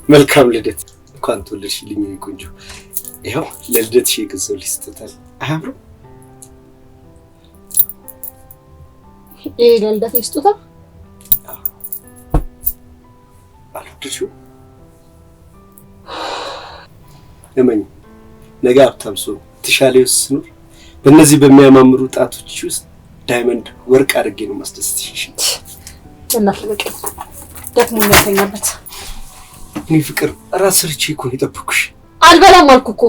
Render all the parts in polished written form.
መልካም ልደት። እንኳን ተወለድሽልኝ ቆንጆ። ይኸው ለልደትሽ የገዛሁልሽ ስጦታ አያምርም? ለልደት ስጦታ አልወደድሽውም? እመኝ፣ ነገ ሀብታም ሰው የተሻለ ሕይወት ስኖር በእነዚህ በሚያማምሩ ጣቶች ውስጥ ዳይመንድ ወርቅ አድርጌ ነው ማስደስትሽ። እናት ለቀ ደግሞ የሚያተኛበት እኔ ፍቅር ራስ ሰርቼ እኮ ነው የጠበኩሽ። አልበላም አልኩ እኮ።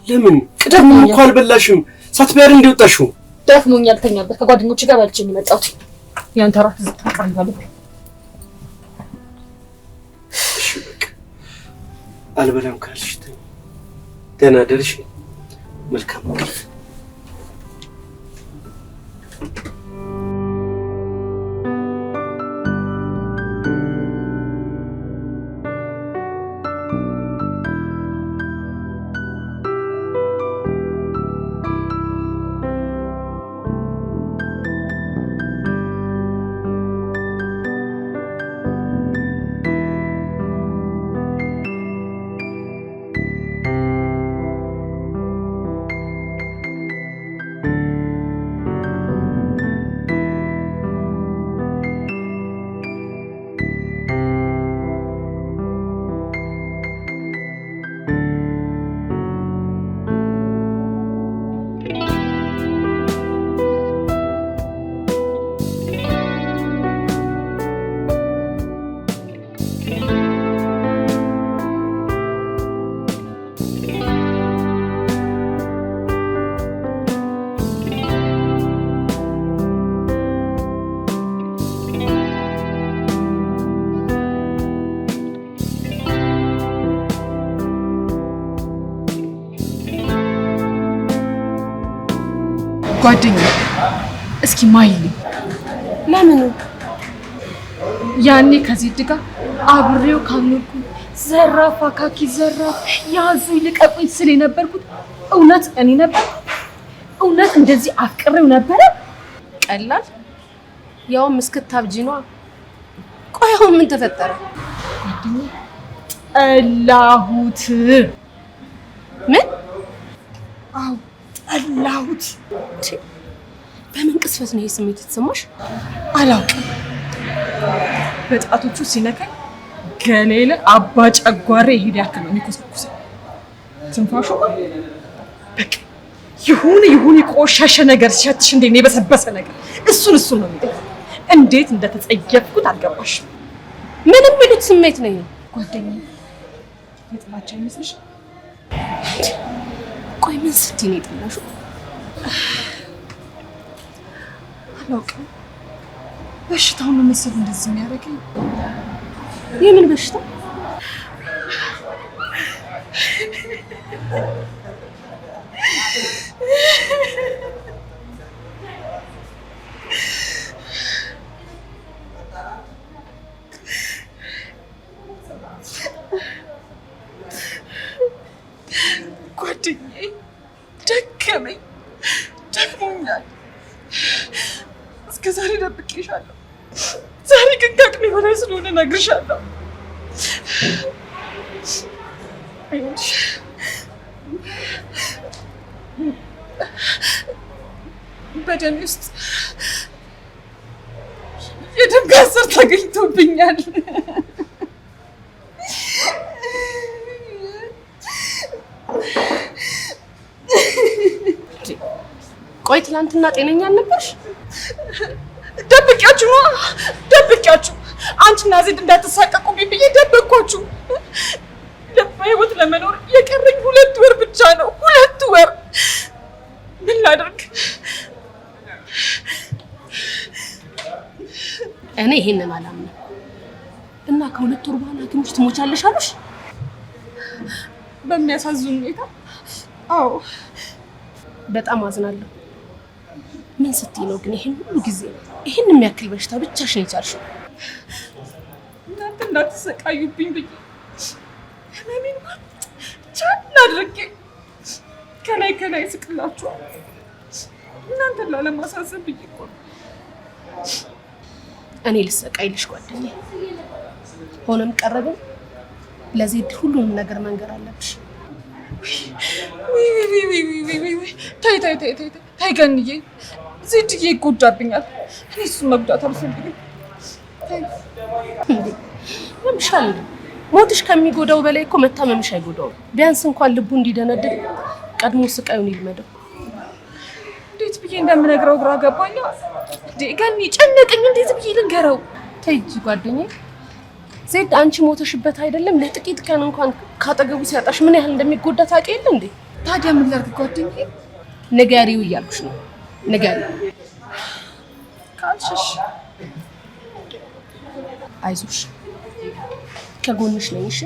ለምን ቅደም እኮ አልበላሽም? ሳትበያር እንዲወጣሽው ደክሞኛል። ተኛበት። ከጓደኞች ጋር ባልቼ ነው የመጣሁት። ያንተ ራት ዝታቀርባለሁ። እሺ በቃ አልበላም ካልሽ ደህና ደርሽ። መልካም እንቅልፍ። ጓደኛ እስኪ ማይል ለምን ያኔ ከዚህ ድጋ አብሬው ካምልኩ ዘራፍ አካኪ ዘራፍ ያዙ ይልቀቁኝ ስለ ነበርኩት እውነት እኔ ነበር? እውነት እንደዚህ አፍቅሬው ነበር? ቀላል ያው ምስክታብጂኗ። ቆይ አሁን ምን ተፈጠረ? ጠላሁት። ምን? አው ጠላሁት። በምን ቅስፈት ነው ይሄ ስሜት የተሰማሽ? አላውቅም። በጣቶቹ ሲነካኝ ገሌለ አባ ጨጓሬ ይሄድ ያክል ነው የሚኮሰኩሰው። ትንፋሹ በቃ ይሁን የቆሻሸ ነገር ሲያትሽ እንዴ ነው የበሰበሰ ነገር እሱን ነው የሚጠይቅ። እንዴት እንደተጸየፍኩት አልገባሽም። ምንም የሚሉት ስሜት ነው ይሄ። ጓደኛዬ የጥላቻ ይመስልሽ? ቆይ ምን ስትይ ነው የጠላሽው? አላውቅም። በሽታው ነው መሰል እንደዚህ የሚያደርገኝ። የምን በሽታ? ጓደኛዬ ደክሞኛል። እስከ ዛሬ ደብቄሻለሁ። ዛሬ ግን ከአቅሜ በላይ ስለሆነ እነግርሻለሁ። በደሜ ውስጥ የደም ካንሰር ተገኝቶብኛል። ቆይ ትናንትና ጤነኛ አልነበርሽ? ደብቄያችሁ አንቺና ዜድ እንዳትሳቀቁብኝ ብዬ ደበቅኳችሁ። በህይወት ለመኖር የቀረኝ 2 ወር ብቻ ነው። 2 ወር ምን ላድርግ? እኔ ይሄንን አላምንም። እና ከ2 ወር በኋላ ግንሽ ትሞቻለሽ አሉሽ? በሚያሳዝን ሁኔታ አዎ። በጣም አዝናለሁ። ምን ስትይ ነው ግን ይሄን ሁሉ ጊዜ ይሄን የሚያክል በሽታ ብቻሽን የቻልሽው? እናንተ እንዳትሰቃዩብኝ ብዬ ህመሜን ቻል አድርጌ ከላይ ስቅላችኋል። እናንተን ላለማሳሰብ ብዬ እኮ ነው። እኔ ልሰቃይልሽ ጓደኛዬ። ሆነም ቀረበም ለዜድ ሁሉንም ነገር መንገር አለብሽ። ታይ ገንዬ፣ ዜድዬ ይጎዳብኛል። እኔ እሱን መጉዳት አልፈልግም። ለምሻል ሞትሽ ከሚጎዳው በላይ እኮ መታመምሽ አይጎዳውም። ቢያንስ እንኳን ልቡ እንዲደነድን ቀድሞ ስቃዩን ይልመደው። እንዴት ብዬ እንደምነግረው ግራ ገባኝ። ገኒ ጨነቀኝ። እንዴት ብዬ ልንገረው? ተይ እንጂ ጓደኛዬ፣ ዜድ አንቺ ሞተሽበት አይደለም ለጥቂት ቀን እንኳን ካጠገቡ ሲያጣሽ ምን ያህል እንደሚጎዳ ታውቂ የለ እንዴ? ታዲያ ምን ላድርግ ጓደኛዬ? ንገሪው እያልኩሽ ነው። ንገሪው ካልሽሽ። አይዞሽ ከጎንሽ ነኝ። እሺ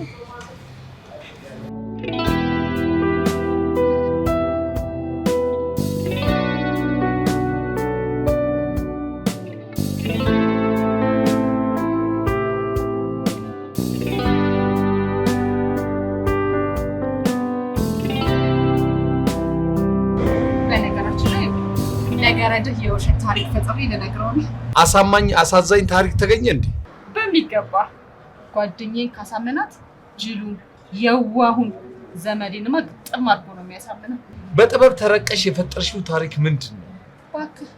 ነገረድህ የውሸት ታሪክ ፈጥሬ ልነግረው ነው። አሳማኝ አሳዛኝ ታሪክ ተገኘ እንዴ? በሚገባ ጓደኛዬን ካሳመናት ጅሉን የዋሁን ዘመዴንማ ግጥም አድርጎ ነው የሚያሳምነው። በጥበብ ተረቀሽ የፈጠርሽው ታሪክ ምንድን ነው? እባክህ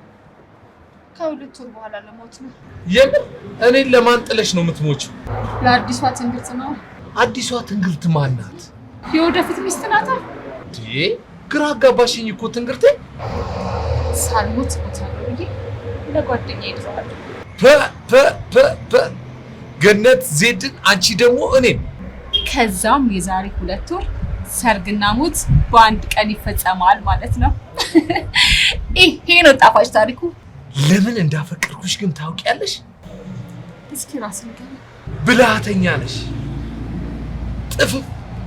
ከሁለት ወር በኋላ ለሞት ነው። የምን? እኔን ለማን ጥለሽ ነው የምትሞችው? ለአዲሷ ትንግርት ነው። አዲሷ ትንግርት ማን ናት? የወደፊት ሚስት ናት። ግራ አጋባሽኝ እኮ ትንግርቴ። ሳልሞት ሞታለሁ ብዬ ለጓደኛዬ ይደፋል። ገነት ዜድን፣ አንቺ ደግሞ እኔን። ከዛም የዛሬ 2 ወር ሰርግና ሞት በአንድ ቀን ይፈጸማል ማለት ነው። ይሄ ነው ጣፋጭ ታሪኩ። ለምን እንዳፈቀርኩሽ ግን ታውቂያለሽ? እስኪ ራስን ገና ብልሃተኛ ነሽ።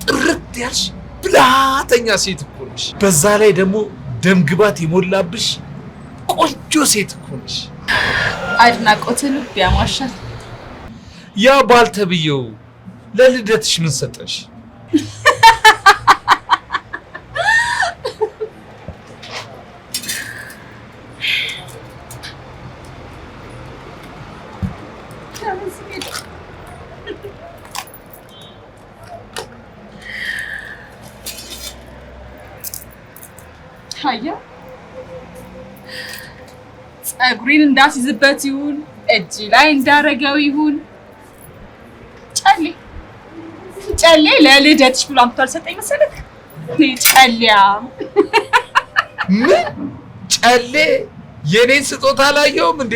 ጥርት ያልሽ ብልሃተኛ ሴት እኮ ነሽ። በዛ ላይ ደግሞ ደምግባት የሞላብሽ ቆንጆ ሴት እኮ ነሽ። አድናቆት ልብ ያሟሻል። ያ ባልተብየው ለልደትሽ ምን ሰጠሽ? አያ ጸጉሬን እንዳስይዝበት ይሁን እጅ ላይ እንዳረገው ይሁን ጨሌ ለልደትሽ ብሎ አምጥቶ አልሰጠኝ መሰለህ? ጨሌያም ምን ጨሌ? የኔን ስጦታ አላየውም እንዴ?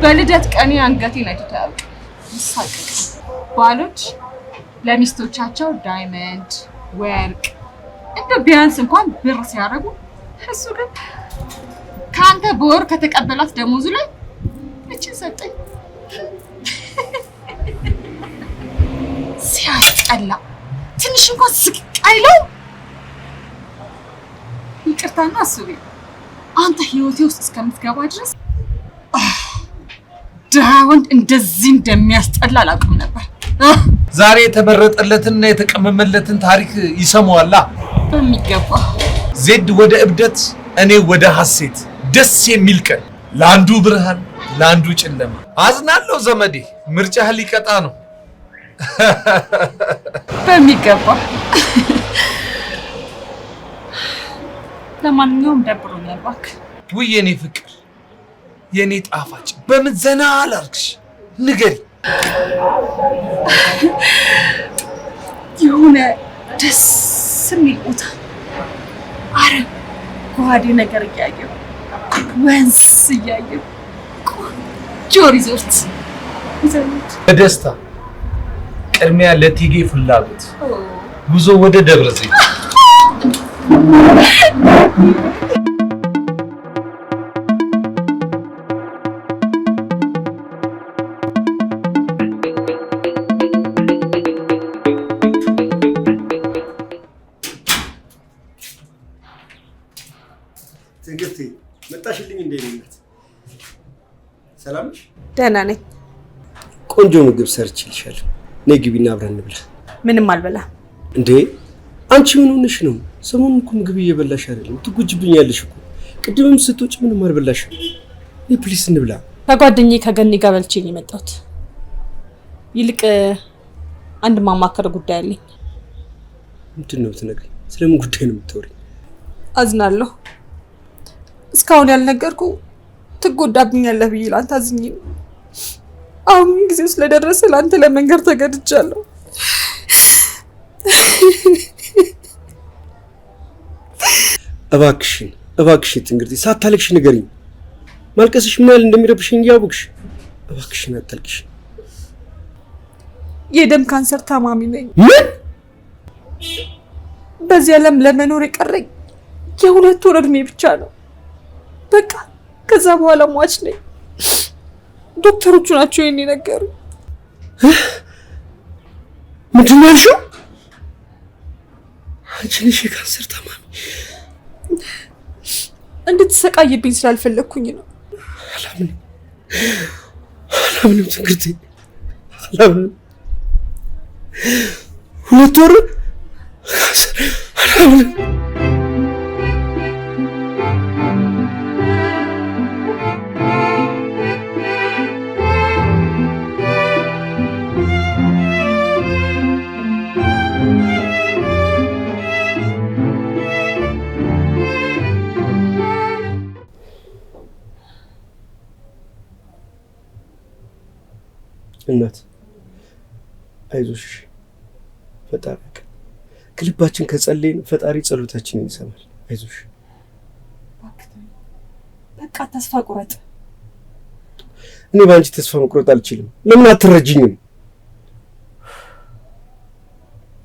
በልደት ቀኔ አንገቴን አይቶ አያውቅም። ይሳቀቅ። ባሎች ለሚስቶቻቸው ዳይመንድ፣ ወርቅ እንደ ቢያንስ እንኳን ብር ሲያደርጉ፣ እሱ ግን ከአንተ በወር ከተቀበላት ደሞዙ ላይ እችን ሰጠኝ። ሲያስጠላ! ትንሽ እንኳን ስቅ አይለው። ይቅርታና እሱ ግን አንተ ህይወቴ ውስጥ እስከምትገባ ድረስ ድሃ ወንድ እንደዚህ እንደሚያስጠላ አላውቅም ነበር። ዛሬ የተመረጠለትና የተቀመመለትን ታሪክ ይሰማዋላ በሚገባ። ዜድ ወደ እብደት፣ እኔ ወደ ሐሴት። ደስ የሚል ቀን፣ ለአንዱ ብርሃን ለአንዱ ጨለማ። አዝናለሁ ዘመዴ፣ ምርጫህ ሊቀጣ ነው። በሚገባ። ለማንኛውም ደብሮኛል እባክህ። ውይ የኔ ፍቅር፣ የኔ ጣፋጭ፣ በምን ዘና አላርግሽ? ንገሪ። የሆነ ደስ የሚል ቦታ አረንጓዴ ነገር እያየሁ ወንዝ እያየሁ ቆንጆ ሪዞርት ይዘውት በደስታ ቅድሚያ ለቴጌ ፍላጎት ጉዞ ወደ ደብረ ዘይት። ትንግርቴ መጣሽልኝ እንዴ? ነኝ ሰላም ነሽ? ደህና ነኝ። ቆንጆ ምግብ ሰርችልሻለሁ። ነይ ግቢና አብረን እንብላ። ምንም አልበላም። እንዴ አንቺ ምን ሆነሽ ነው? ሰሞኑን እኮ ምግብ እየበላሽ አይደለም፣ ትጉጅብኛለሽ እኮ። ቅድምም ስትወጪ ምንም አልበላሽም። ነይ ፕሊስ እንብላ። ከጓደኛዬ ከገኒ ጋር በልቼ ነው የመጣሁት። ይልቅ አንድ ማማከር ጉዳይ አለኝ። ምንድን ነው የምትነግሪኝ? ስለምን ጉዳይ ነው የምታወሪኝ? አዝናለሁ። እስካሁን ያልነገርኩ ትጎዳብኛለህ ብዬ ላንተ አዝኜ ነው። አሁን ጊዜው ስለደረሰ ላንተ ለመንገር ተገድጃለሁ። እባክሽን ትንግርቴ፣ ሳታለቅሽ ንገሪኝ። ማልቀስሽ ምን ያህል እንደሚረብሽኝ እያወቅሽ እባክሽን አታልቅሽ። የደም ካንሰር ታማሚ ነኝ። ምን? በዚህ ዓለም ለመኖር የቀረኝ የ2 ወር እድሜ ብቻ ነው። በቃ ከዛ በኋላ ሟች ነኝ። ዶክተሮቹ ናቸው ይሄን የነገሩ። ምንድን ነው ያልሽው? አንቺ ነሽ የካንሰር ታማሚ? እንድትሰቃይብኝ ስላልፈለግኩኝ ነው። አላምንም ትንግርቴ፣ አላምንም። 2 ወር ካንሰር? አላምንም። እናት አይዞሽ፣ ፈጣሪ ከልባችን ከጸለይን ፈጣሪ ጸሎታችንን ይሰማል። አይዞሽ። በቃ ተስፋ ቁረጥ። እኔ በአንቺ ተስፋ መቁረጥ አልችልም። ለምን አትረጅኝም?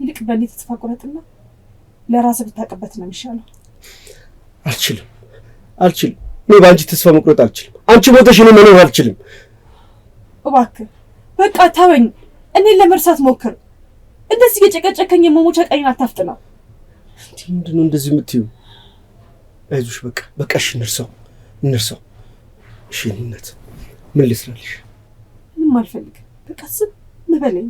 ይልቅ በእኔ ተስፋ ቁረጥና ለራስህ ብታውቅበት ነው የሚሻለው። አልችልም። እኔ በአንቺ ተስፋ መቁረጥ አልችልም። አንቺ ሞተሽ እኔ መኖር አልችልም። እባክህ በቃ ተወኝ። እኔን ለመርሳት ሞክር። እንደዚህ የጨቀጨከኝ የመሞቻ ቀይን አታፍጥነው። ምንድን ነው እንደዚህ የምትይው? አይዞሽ፣ በቃ እሺ፣ እንርሳው። እሺ እናት፣ ምን ልስራልሽ? ምንም አልፈልግም። በቃ ዝም በለኝ።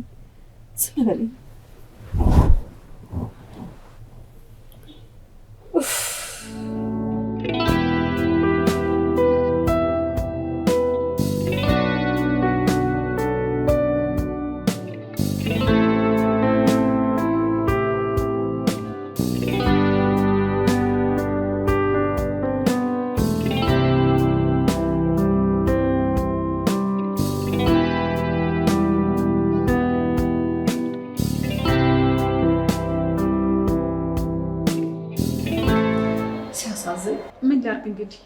ምን ላድርግ እንግዲህ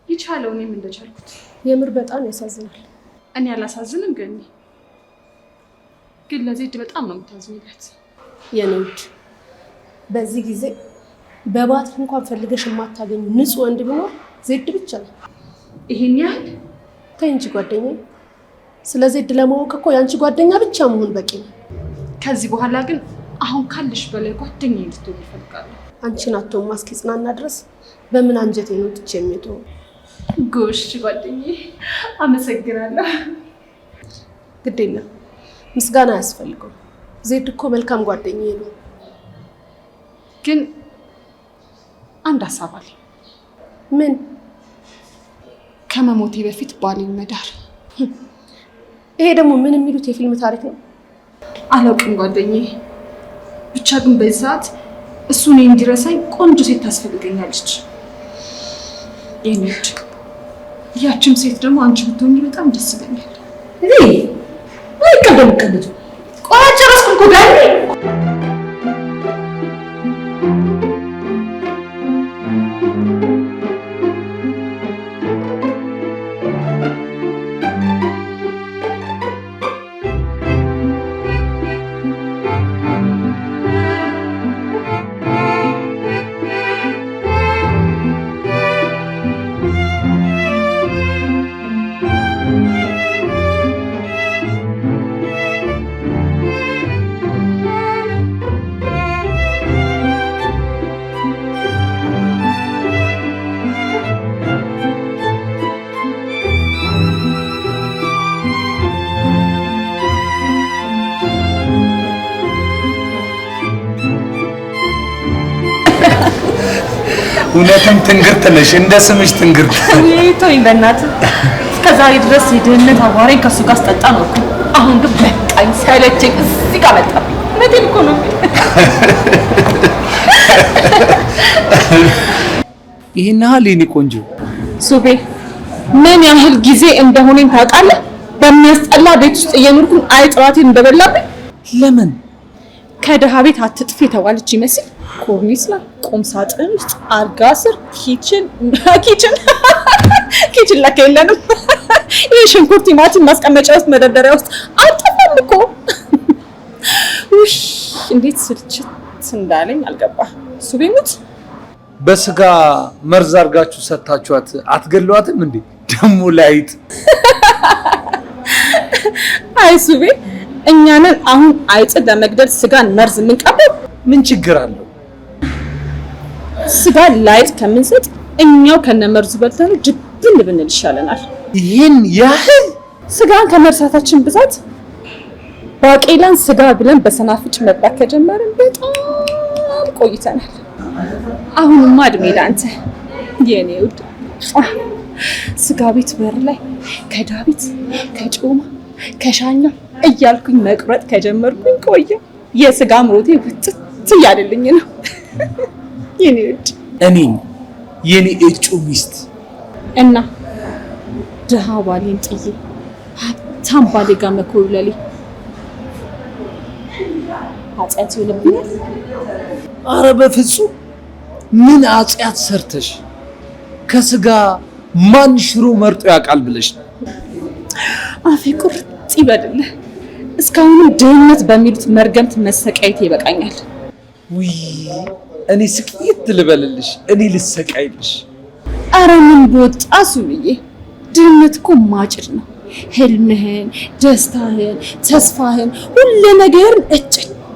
ይቻለው እኔም እንደቻልኩት። የምር በጣም ያሳዝናል። እኔ አላሳዝንም ግን ለዜድ በጣም ነው የምታዝኝለት። የኔ ውድ በዚህ ጊዜ በባትሪ እንኳን ፈልገሽ የማታገኙ ንጹህ ወንድ ቢኖር ዜድ ብቻ ነው። ይሄን ያህል ተይ እንጂ ጓደኛዬ። ስለ ዜድ ለማወቅ እኮ ያንቺ ጓደኛ ብቻ መሆን በቂ ነው። ከዚህ በኋላ ግን አሁን ካልሽ በላይ ጓደኛዬ እንድትሆን እፈልጋለሁ። አንቺን አቶም ማስኪጽናና ድረስ በምን አንጀቴ ነው ትቼ የሚተው? ጎሽ ጓደኛዬ፣ አመሰግናለሁ። ግድ የለም ምስጋና አያስፈልገው። ዜድ እኮ መልካም ጓደኛዬ ነው። ግን አንድ ሀሳብ አለኝ። ምን? ከመሞቴ በፊት ባሌን መዳር። ይሄ ደግሞ ምን የሚሉት የፊልም ታሪክ ነው? አላውቅም ጓደኛዬ። ብቻ ግን በዚህ ሰዓት እሱ እኔ እንዲረሳኝ ቆንጆ ሴት ታስፈልገኛለች። የኔድ ያችም ሴት ደግሞ አንቺ ብትሆኚ በጣም ደስ ይለኛል። ወይ ቀደም ቆይ ጨረስኩ እኮ ጋር እውነትም ትንግርት ነሽ፣ እንደ ስምሽ ትንግርት። ተወኝ በእናትህ። እስከዛሬ ድረስ የድህነት አዋሬን ከእሱ ጋር ስጠጣ ነው እኮ። አሁን ግን በቃኝ፣ ሰለቸኝ፣ እዚህ ጋር መጣብኝ። እውነቴን እኮ ነው። ይሄን ያህል የኔ ቆንጆ ሱቤ ምን ያህል ጊዜ እንደሆነኝ ታውቃለህ? በሚያስጠላ ቤት ውስጥ እየኖርኩኝ አይጥራቴን እንደበላብኝ። ለምን ከደሃ ቤት አትጥፊ የተባለች ይመስል ኮርኒስ ላይ፣ ቁም ሳጥን ውስጥ፣ አልጋ ስር፣ ኪችን ለካ የለንም። ይህ ሽንኩርት፣ ቲማቲም ማስቀመጫ ውስጥ፣ መደርደሪያ ውስጥ አልጠፋም እኮ። ውሽ እንዴት ስልችት እንዳለኝ አልገባህ። ሱቤ ሙት በስጋ መርዝ አድርጋችሁ ሰታችኋት አትገሏትም እንዴ? ደሞ ላይጥ አይ ሱቤ እኛንን አሁን አይጥ ለመግደል ስጋን መርዝ የምንቀበል ምን ችግር አለው? ስጋ ላይጥ ከምንሰጥ እኛው ከነመርዙ በልተን ጅብን ብንል ይሻለናል። ይህን ያህል ስጋን ከመርሳታችን ብዛት ባቄላን ስጋ ብለን በሰናፍጭ መብላት ከጀመርን በጣም ቆይተናል። አሁንማ እድሜ ለአንተ የኔ ውድ። ስጋ ቤት በር ላይ ከዳቢት ከጮማ ከሻኛ እያልኩኝ መቁረጥ ከጀመርኩኝ ቆየ። የስጋ ምሮቴ ውጥት እያለልኝ ነው የኔ ውድ። እኔን የኔ እጩ ሚስት እና ድሃ ባሌን ጥዬ ሀብታም ባሌ ጋር መኮብለሌ ኃጢአት ይሆንብኛል? አረ በፍጹም። ምን ኃጢአት ሰርተሽ ከስጋ ማን ሽሮ መርጦ ያውቃል ብለሽ ነው? አፌ ቁርጥ ይበልልህ። እስካሁንም ድህነት በሚሉት መርገምት መሰቃየት ይበቃኛል። ውይ እኔ ስቅይት ልበልልሽ፣ እኔ ልሰቃይልሽ። አረ ምን በወጣ ሱብዬ፣ ድህነት እኮ ማጭድ ነው። ህልምህን፣ ደስታህን፣ ተስፋህን ሁሉ ነገርን እጭ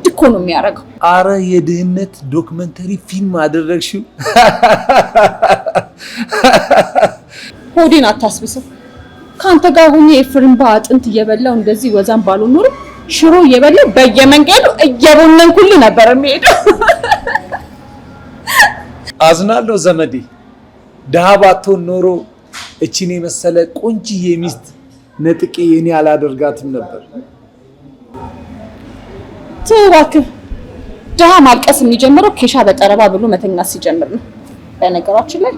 እኮ ነው የሚያደርገው። አረ የድህነት ዶክመንተሪ ፊልም አደረግሽው። ሆዴን አታስብሰው። ካንተ ጋር ሆኜ የፍርምባ አጥንት እየበላው እንደዚህ ወዛም ባልሆን ኖሮ ሽሮ እየበላው በየመንገዱ እየቦነንኩልህ ነበር የሚሄደው። አዝናለሁ ዘመዴ። ድሃ ባትሆን ኖሮ እቺን የመሰለ ቆንጅዬ ሚስት ነጥቄ የኔ አላደርጋትም ነበር። እባክህ ድሃ ማልቀስ የሚጀምረው ኬሻ በጠረባ ብሎ መተኛት ሲጀምር ነው። በነገራችን ላይ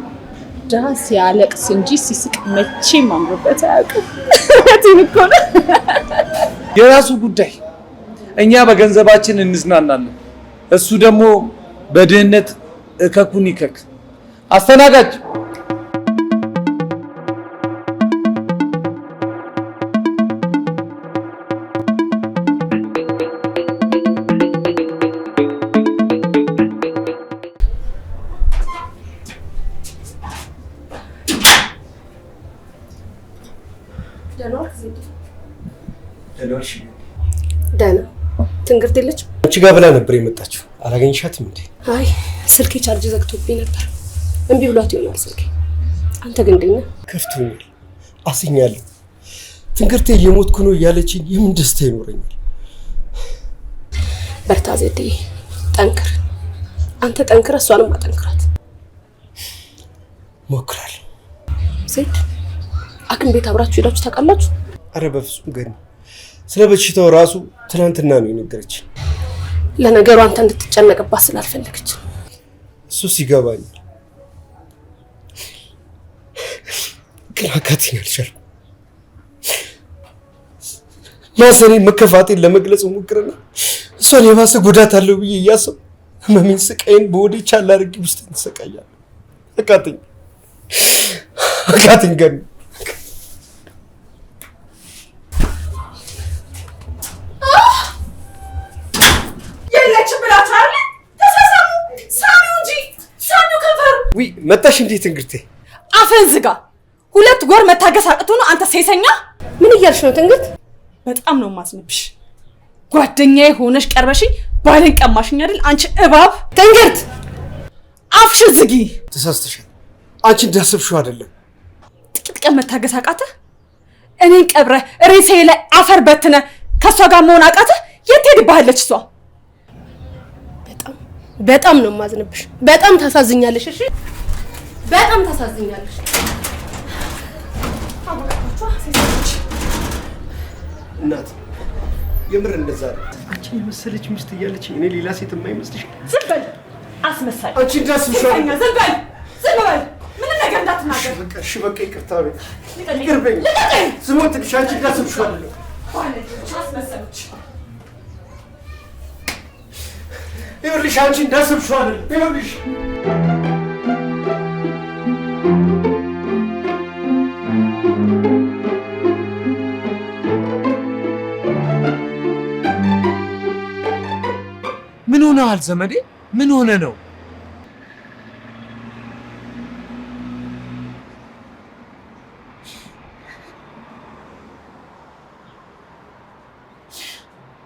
ድሃ ሲያለቅስ እንጂ ሲስቅ መቼም አምሮበት አያውቅም። እውነቴን እኮ ነው። የራሱ ጉዳይ። እኛ በገንዘባችን እንዝናናለን፣ እሱ ደግሞ በድህነት እከኩን ይከክ። አስተናጋጅ ደህና ትንግርት የለች። አንቺ ጋር ብላ ነበር የመጣችው። አላገኝሻትም እንዴ? አይ ስልኬ ቻርጅ ዘግቶብኝ ነበር። እምቢ ብሏት ይሆናል ስልኬ። አንተ ግን እንዴት ነህ? ከፍቶኛል፣ አስኛለሁ። ትንግርቴ እየሞትኩ ነው እያለችኝ የምን ደስታ ይኖረኛል? በርታ ዜድዬ፣ ጠንክር። አንተ ጠንክር፣ እሷንም አጠንክራት። ሞክራለሁ። ዜድ ሐኪም ቤት አብራችሁ ሄዳችሁ ታውቃላችሁ? አረ በፍጹም ገኒ፣ ስለ በሽታው ራሱ ትናንትና ነው የነገረችኝ። ለነገሩ አንተ እንድትጨነቅባት ስላልፈለገች እሱ ሲገባኝ፣ ግን አቃተኝ፣ አልቻልኩም። ማዘኔን መከፋቴን ለመግለጽ ሞክረና እሷን የባሰ ጉዳት አለው ብዬ እያሰብኩ ህመሜን፣ ስቃይን በወዴ ቻል አድርጌ ውስጥ ተሰቃያለሁ። አቃተኝ ገኒ። ውይ መጣሽ እንዴ ትንግርቴ? አፈን ዝጋ። 2 ወር መታገስ አቅቶ ነው አንተ ሴሰኛ። ምን እያልሽ ነው ትንግርት? በጣም ነው ማስነብሽ። ጓደኛዬ ሆነሽ ቀርበሽኝ ባልን ቀማሽኝ አይደል አንቺ እባብ። ትንግርት አፍሽን ዝጊ። ተሳስተሻል። አንቺ እንዳሰብሽው አይደለም። ጥቂት ቀን መታገስ አቃተህ? እኔን ቀብረህ ሬሴ ላይ አፈር በትነህ ከእሷ ጋር መሆን አቃተህ? የት ሄድብሃለች እሷ? በጣም ነው ማዝነብሽ። በጣም ታሳዝኛለሽ። እሺ በጣም ታሳዝኛለሽ። እናት የምር እንደዛ ነው። አንቺን የመሰለች ሚስት እያለች እኔ ሌላ ሴት የማይመስልሽ? ዝም በል አስመሳይ። አንቺ እንዳስብሻለሁ። ዝም በል ዝም በል። ምንም ነገር እንዳትናገር። እሺ በቃ ይቅርታ ቤት ይቅርበኝ። ስሞት ትንሽ አንቺ እንዳስብሻለሁ። አስመሳዮች ይኸውልሽ አንቺ እንዳስብሻለሁ። ይኸውልሽ ምን ሆነሃል ዘመዴ? ምን ሆነ ነው?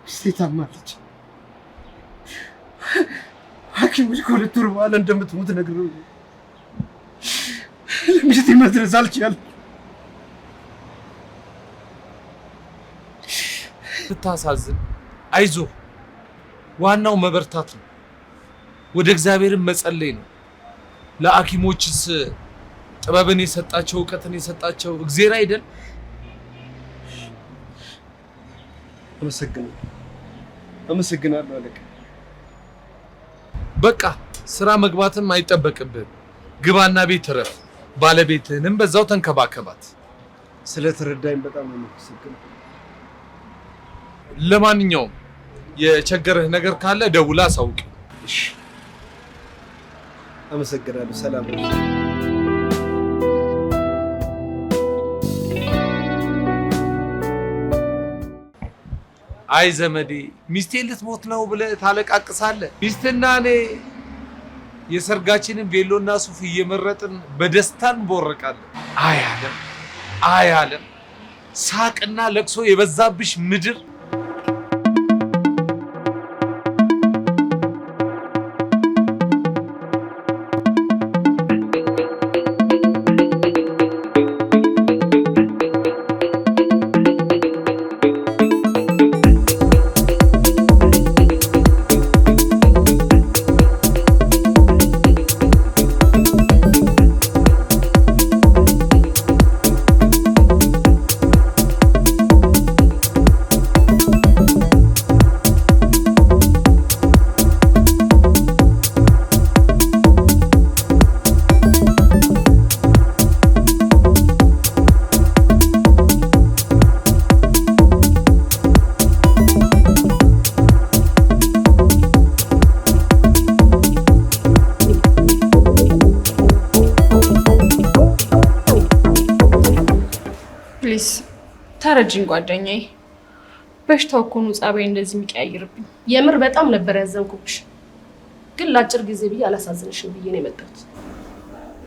ሚስቴ ታማለች። ሐኪሞች ከሁለት ወር በኋላ እንደምትሞት ነግረውኝ ለሚስቴ መድረስ አልቻልኩም። ብታሳዝን፣ አይዞህ። ዋናው መበርታት ነው። ወደ እግዚአብሔርን መጸለይ ነው። ለሐኪሞችስ ጥበብን የሰጣቸው እውቀትን የሰጣቸው እግዚአብሔር አይደል? አመሰግናለሁ አለቃ። በቃ ስራ መግባትም አይጠበቅብህም። ግባና ቤት እረፍ። ባለቤትህንም በዛው ተንከባከባት። ስለተረዳኝ በጣም ነው የማመሰግነው። ለማንኛውም የቸገረህ ነገር ካለ ደውላ አሳውቅ። እሺ፣ አመሰግናለሁ። ሰላም። አይ ዘመዴ፣ ሚስቴ ልትሞት ነው ብለህ ታለቃቅሳለህ። ሚስትና እኔ የሰርጋችንን ቬሎና ሱፍ እየመረጥን በደስታን እንቦርቃለን። አይ ዓለም፣ ሳቅና ለቅሶ የበዛብሽ ምድር። ተረጅኝ ጓደኛዬ፣ በሽታው እኮ ነው ጸባይ እንደዚህ የሚቀያይርብኝ። የምር በጣም ነበር ያዘንኩብሽ፣ ግን ለአጭር ጊዜ ብዬ አላሳዝንሽም ብዬ ነው የመጣሁት።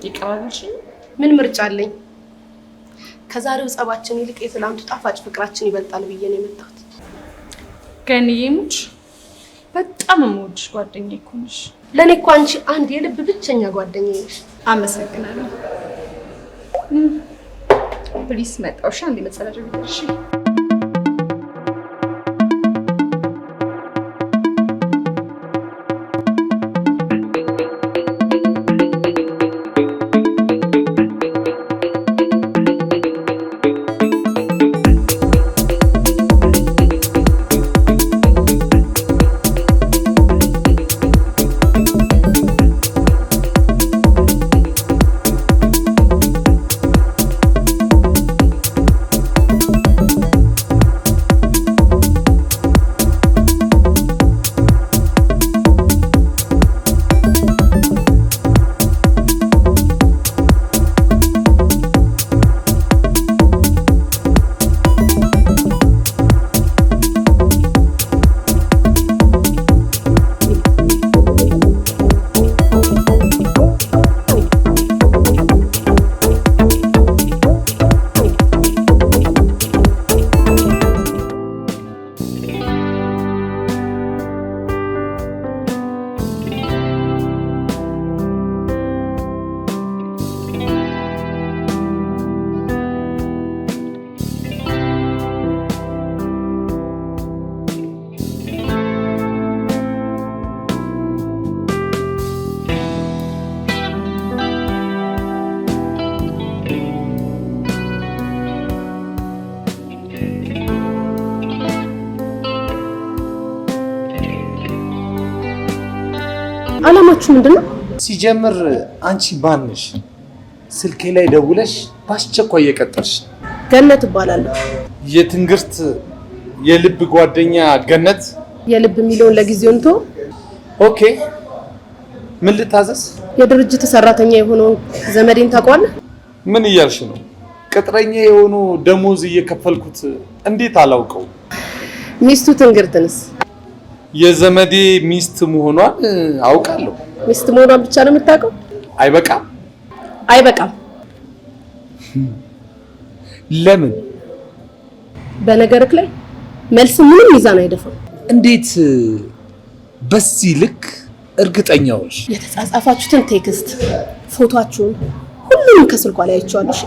ይቀባልሽ? ምን ምርጫ አለኝ? ከዛሬው ጸባችን ይልቅ የትላንቱ ጣፋጭ ፍቅራችን ይበልጣል ብዬ ነው የመጣሁት። ገንዬ ሙች፣ በጣም የምወድሽ ጓደኛዬ እኮ ነሽ። ለእኔ እኮ አንቺ አንድ የልብ ብቸኛ ጓደኛዬ ነሽ። አመሰግናለሁ። ፕሊስ መጣውሻ እንዴ መጸዳጃ ቤት እሺ? አላማችሁ ምንድነው? ሲጀምር አንቺ ባንሽ ስልኬ ላይ ደውለሽ ባስቸኳይ እየቀጠርሽ። ገነት እባላለሁ። የትንግርት የልብ ጓደኛ ገነት። የልብ የሚለውን ለጊዜው እንቶ። ኦኬ ምን ልታዘዝ? የድርጅት ሰራተኛ የሆነውን ዘመዴን ታውቀዋለህ? ምን እያልሽ ነው? ቅጥረኛ የሆኑ ደሞዝ እየከፈልኩት እንዴት አላውቀው? ሚስቱ ትንግርትንስ? የዘመዴ ሚስት መሆኗን አውቃለሁ። ሚስት መሆኗን ብቻ ነው የምታውቀው? አይበቃም? አይበቃም። ለምን? በነገርክ ላይ መልስ ምንም ሚዛን አይደፋም። እንዴት በዚህ ልክ እርግጠኛዎች? የተጻጻፋችሁትን ቴክስት፣ ፎቶአችሁን ሁሉንም ከስልኳ ላይ አይቼዋለሁ።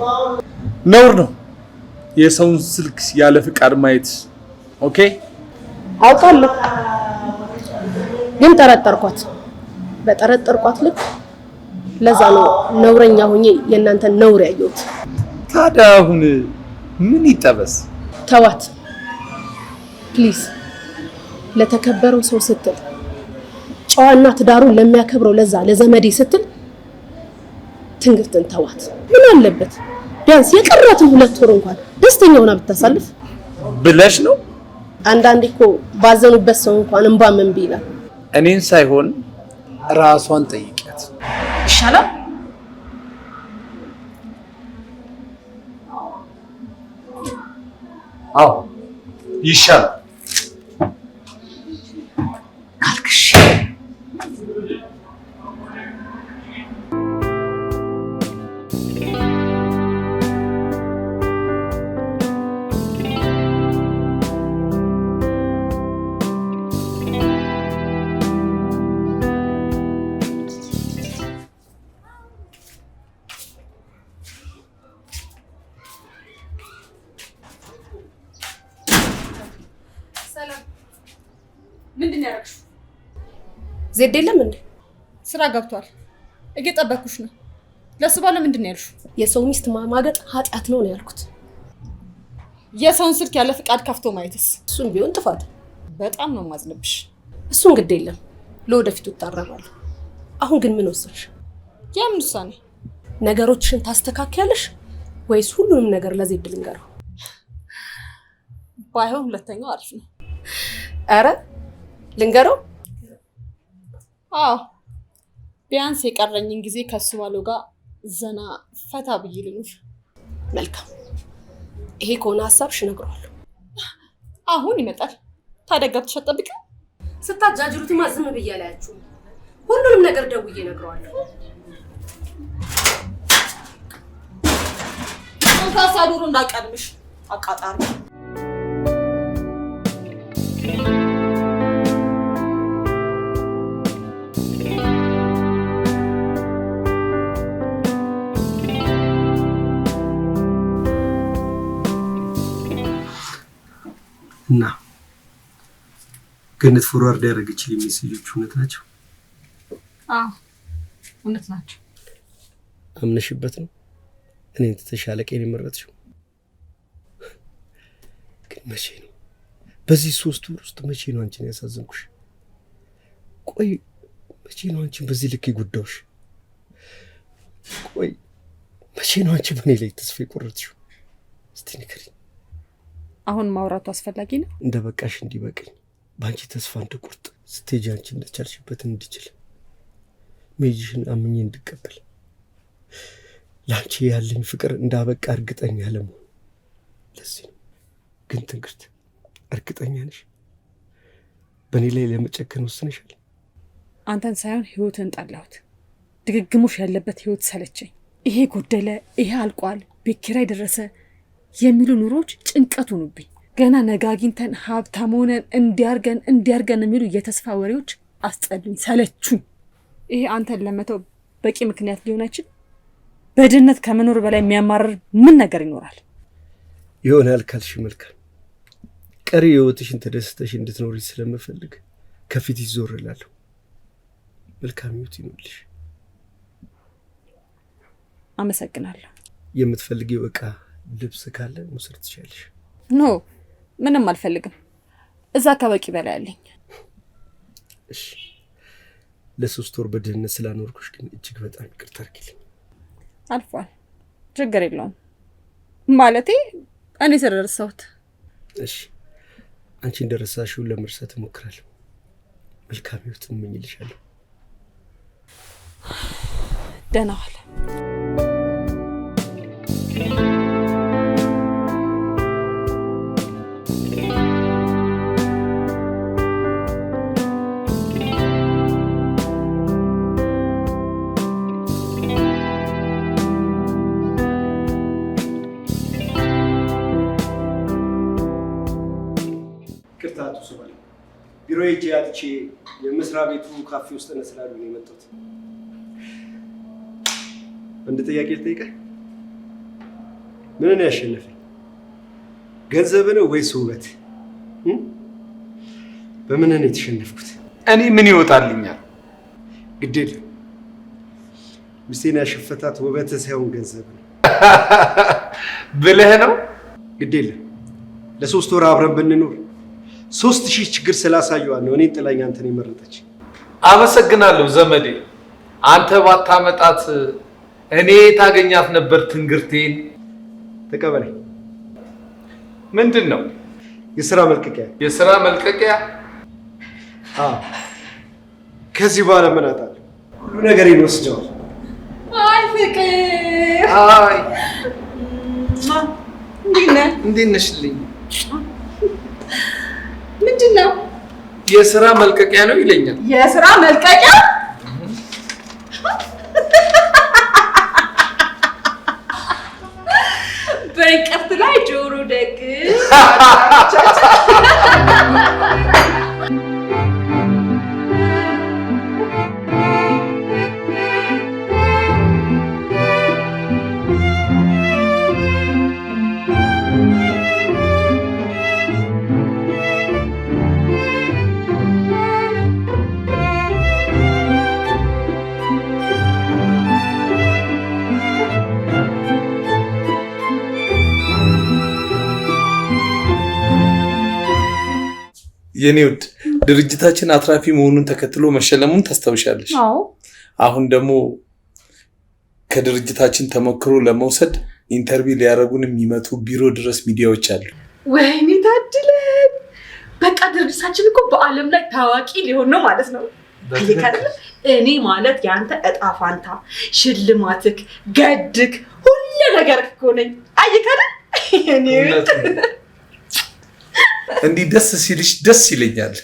ነውር ነው የሰውን ስልክ ያለ ፍቃድ ማየት። ኦኬ አውቃለሁ፣ ግን ጠረጠርኳት። በጠረጠርኳት ልክ ለዛ ነው ነውረኛ ሆኜ የእናንተን ነውር ያየሁት። ታዲያ አሁን ምን ይጠበስ? ተዋት ፕሊዝ። ለተከበረው ሰው ስትል፣ ጨዋና ትዳሩን ለሚያከብረው ለዛ ለዘመዴ ስትል ትንግርትን ተዋት። ምን አለበት ቢያንስ የቀራትን 2 ወር እንኳን ደስተኛ ሆና ብታሳልፍ ብለሽ ነው? አንዳንዴ እኮ ባዘኑበት ሰው እንኳን እንባ ምን ቢላል። እኔን ሳይሆን ራሷን ጠይቂያት ይሻላል። አዎ ይሻላል ካልክሽ ምንድን ነው ያደረግሽው? ዜድ የለም እንዴ? ስራ ገብቷል። እየጠበኩሽ ነው። ለሱ ባለ ምንድን ነው ያልሽው? የሰው ሚስት ማማገጥ ኃጢአት ነው ያልኩት። የሰውን ስልክ ያለ ፍቃድ ከፍቶ ማየትስ? እሱም ቢሆን ጥፋት። በጣም ነው ማዝነብሽ። እሱን ግድ የለም ለወደፊቱ እታረማለሁ። አሁን ግን ምን ወሰንሽ? የምን ውሳኔ? ነገሮችን ታስተካክያለሽ ወይስ ሁሉንም ነገር ለዜድ ልንገረው? ባይሆን ሁለተኛው አሪፍ ነው። አረ ልንገረው? አዎ ቢያንስ የቀረኝን ጊዜ ከሱ ባለው ጋር ዘና ፈታ ብዬ ልኑር። መልካም፣ ይሄ ከሆነ ሀሳብሽ እነግረዋለሁ። አሁን ይመጣል። ታዲያ ገብተሽ አትጠብቂው? ስታጃጅሩትማ ዝም ብዬ አላያችሁም። ሁሉንም ነገር ደውዬ እነግረዋለሁ። ታሳዱሩ እንዳቀድምሽ አቃጣሪ። እና ገነት ፎርዋርድ ያደረገችልኝ ሜሴጆች እውነት ናቸው? አዎ እውነት ናቸው። አምነሽበት ነው እኔን ተሻለ ቀን የመረጥሽው? ግን መቼ ነው በዚህ 3 ወር ውስጥ መቼ ነው አንቺን ያሳዘንኩሽ? ቆይ መቼ ነው አንቺን በዚህ ልክ የጎዳሁሽ? ቆይ መቼ ነው አንቺ በእኔ ላይ ተስፋ የቆረጥሽው? እስቲ ንገሪኝ። አሁን ማውራቱ አስፈላጊ ነው? እንደ በቃሽ እንዲበቀኝ በአንቺ ተስፋ እንድቆርጥ ስትሄጂ አንቺ እንደቻልሽበትን እንድችል መሄድሽን አምኜ እንድቀበል ለአንቺ ያለኝ ፍቅር እንዳበቃ እርግጠኛ ለመሆን ለዚህ ነው። ግን ትንግርት እርግጠኛ ነሽ በእኔ ላይ ለመጨከን ወስነሻል? አንተን ሳይሆን ህይወትን ጠላሁት። ድግግሞሽ ያለበት ህይወት ሰለቸኝ። ይሄ ጎደለ፣ ይሄ አልቋል፣ ቤት ኪራይ ደረሰ የሚሉ ኑሮች ጭንቀት ሆኑብኝ። ገና ነገ አግኝተን ሀብታም ሆነን እንዲያርገን የሚሉ የተስፋ ወሬዎች አስጠሉኝ፣ ሰለቹኝ። ይሄ አንተን ለመተው በቂ ምክንያት ሊሆን አይችል? በድህነት ከመኖር በላይ የሚያማርር ምን ነገር ይኖራል? ይሆናል ካልሽ መልካም። ቀሪ ህይወትሽን ተደስተሽ እንድትኖሪ ስለምፈልግ ከፊት ይዞር እላለሁ። መልካም ህይወት ይኑርልሽ። አመሰግናለሁ። የምትፈልጊው ዕቃ ልብስ ካለ መውሰድ ትችያለሽ። ኖ ምንም አልፈልግም። እዛ ከበቂ በላይ አለኝ። እሺ ለ3 ወር በድህነት ስላኖርኩሽ ግን እጅግ በጣም ይቅርታ አድርጊልኝ። አልፏል፣ ችግር የለውም ማለቴ እኔ ስለረሳሁት። እሺ አንቺ እንደረሳሽው ለመርሳት እሞክራለሁ። መልካም ህይወት እመኝልሻለሁ። ደህና ዋል። ቢሮ ሄጄ አጥቼ የመስሪያ ቤቱ ካፌ ውስጥ ስላሉ ነው የመጣሁት። አንድ ጥያቄ ልጠይቅህ። ምን ነው ያሸነፈኝ? ገንዘብ ነው ወይስ ውበት? በምን ነው የተሸነፍኩት? እኔ ምን ይወጣልኛል? ግድ የለም ሚስቴን ያሸፈታት ውበት ሳይሆን ገንዘብ ነው ብለህ ነው? ግድ የለም ለ3 ወር አብረን ብንኖር 3000 ችግር ስላሳየዋል ነው እኔን ጥላኝ አንተን የመረጠች። አመሰግናለሁ ዘመዴ። አንተ ባታመጣት እኔ ታገኛት ነበር ትንግርቴን። ተቀበለኝ። ምንድን ነው? የሥራ መልቀቂያ። የሥራ መልቀቂያ? ከዚህ በኋላ ምን አጣለሁ? ሁሉ ነገር ይወስደዋል። አይ ፍቅር፣ አይ እንዴት ነሽልኝ? ምንድን ነው? የሥራ መልቀቂያ ነው ይለኛል። የሥራ መልቀቂያ? በእንቅርት ላይ ጆሮ ደግ። የኔ ውድ ድርጅታችን አትራፊ መሆኑን ተከትሎ መሸለሙን ታስታውሻለሽ? አዎ። አሁን ደግሞ ከድርጅታችን ተሞክሮ ለመውሰድ ኢንተርቪው ሊያደርጉን የሚመጡ ቢሮ ድረስ ሚዲያዎች አሉ። ወይኔ ታድለን! በቃ ድርጅታችን እኮ በዓለም ላይ ታዋቂ ሊሆን ነው ማለት ነው። እኔ ማለት ያንተ እጣ ፋንታ፣ ሽልማትክ፣ ገድክ፣ ሁሉ ነገር እኮ ነኝ። አይከለ እኔ እንዲህ ደስ ሲልሽ ደስ ይለኛል።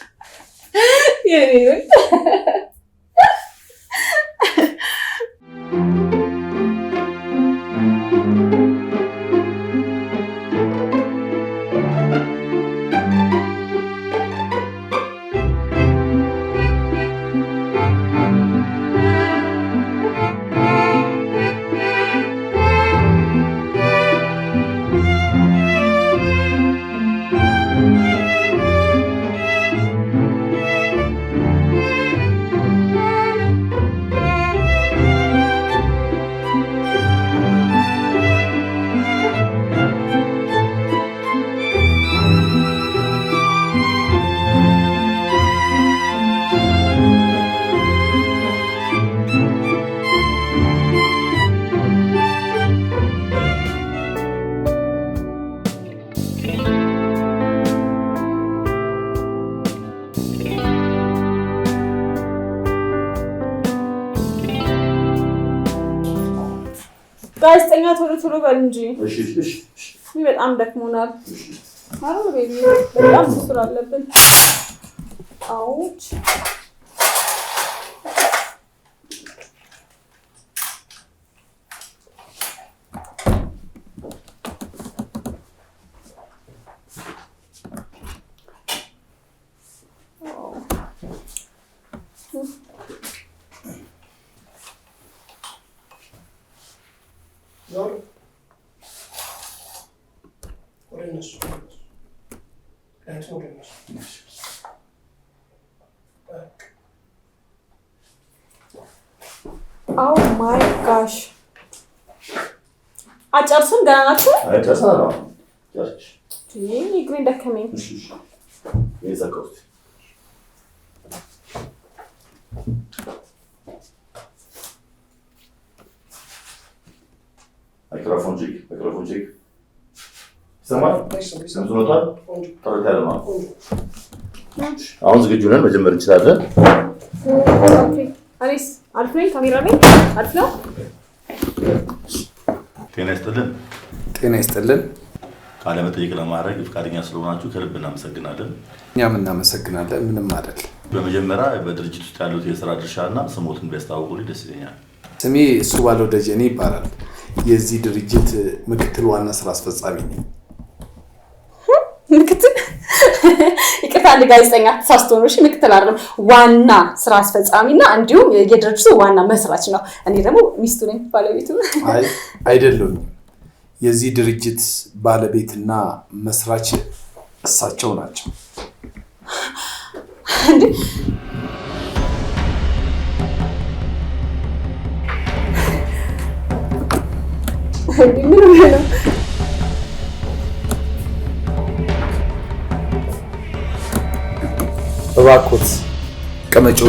ጋዜጠኛ ቶሎ በል እንጂ። እሺ በጣም ደክሞናል። አረ ቤቢ በጣም ስራ አለብን። አውች Oh my gosh. አጨርስም ገና ናችሁ? አይጨርሳ ነው። ጨርሽ። ይሄ ግሪን ደከመኝ። እሺ ይዘጋውት Mikrofon çek. ይሰማል? ድምፁ መጥቷል? ጥርት ያለ ነው። አሁን ዝግጁ ነን፣ መጀመር እንችላለን። አሪስ አሪፍ ነኝ። ካሜራ ነኝ። አሪፍ ነው። ጤና ይስጥልን። ጤና ይስጥልን። ቃለ መጠይቅ ለማድረግ ፈቃደኛ ስለሆናችሁ ከልብ እናመሰግናለን። እኛም እናመሰግናለን። ምንም አይደል። በመጀመሪያ በድርጅት ውስጥ ያሉት የሥራ ድርሻና ስሞትን ቢያስተዋውቁልኝ ደስ ይለኛል። ስሜ እሱ ባለው ደጀኔ ይባላል። የዚህ ድርጅት ምክትል ዋና ስራ አስፈጻሚ ነኝ። ምክትል? ይቅርታ አንድ ጋዜጠኛ ተሳስቶ ነው። እሺ ምክትል አይደለም፣ ዋና ስራ አስፈጻሚና እንዲሁም የድርጅቱ ዋና መስራች ነው። እኔ ደግሞ ሚስቱ ነኝ፣ ባለቤቱ። አይ አይደለም፣ የዚህ ድርጅት ባለቤትና መስራች እሳቸው ናቸው። እንዴ ምን ነው? እባክዎት ቀመጩ።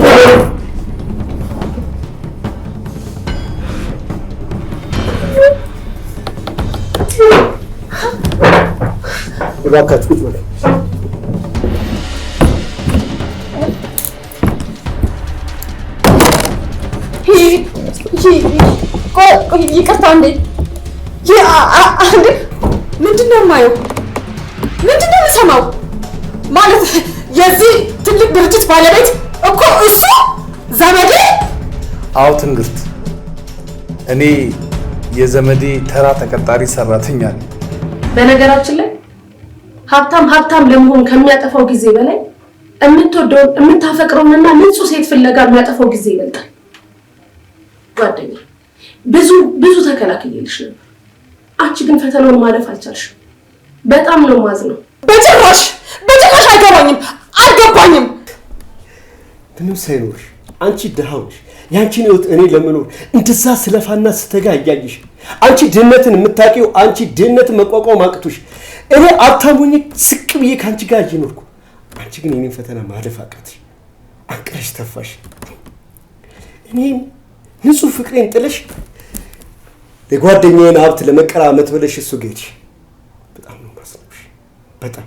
እባካችሁ ቁጭ በሉ። ይቅርታ እንዴ ምንድን ነው የማየው? ምንድን ነው የምሰማው? ማለት የዚህ ትልቅ ድርጅት ባለቤት እኮ እሱ ዘመዴ? አዎ ትንግርት፣ እኔ የዘመዴ ተራ ተቀጣሪ ሰራተኛ ነኝ። በነገራችን ላይ ሀብታም ለመሆን ከሚያጠፋው ጊዜ በላይ የምትወደውን የምታፈቅረውንና ንጹህ ሴት ፍለጋ የሚያጠፋው ጊዜ ይበልጣል። ጓደኛ ብዙ ተከላክዬልሽ ነበር። አንቺ ግን ፈተናውን ማለፍ አልቻልሽም። በጣም ነው ማዝነው። በጭራሽ አልገባኝም። ምንም ሳይኖርሽ አንቺ ድሃው ነሽ። ያንቺን ህይወት እኔ ለመኖር እንደዛ ስለፋና ስተጋ እያየሽ አንቺ ድህነትን የምታውቂው አንቺ ድህነትን መቋቋም አቅቶሽ እኔ ሀብታም ሆኜ ስቅ ብዬ ከአንቺ ጋር እየኖርኩ አንቺ ግን የኔን ፈተና ማለፍ አቃተሽ። አንቅረሽ ተፋሽ። እኔም ንጹህ ፍቅሬን ጥለሽ የጓደኛዬን ሀብት ለመቀራመት ብለሽ እሱ ጌች በጣም ነው ማስነውሽ። በጣም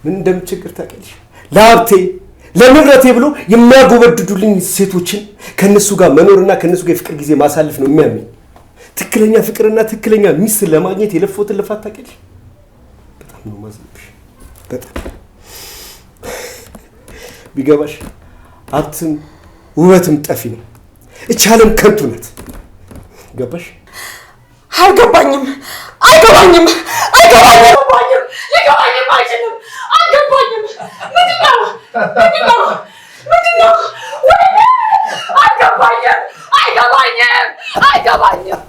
ምን እንደምቸገር ታውቂያለሽ? ለሀብቴ ለንብረቴ ብሎ የሚያጎበድዱልኝ ሴቶችን ከነሱ ጋር መኖርና ከነሱ ጋር የፍቅር ጊዜ ማሳለፍ ነው የሚያመኝ። ትክክለኛ ፍቅርና ትክክለኛ ሚስት ለማግኘት የለፈውትን ልፋት ታውቂያለሽ? በጣም ነው ማስነውሽ። በጣም ቢገባሽ ሀብትም ውበትም ጠፊ ነው። እቺ ዓለም ከንቱ ናት። ገባሽ? አልገባኝም አይችልም። አልገባኝም። ምንድን ነው? አይገባኝም።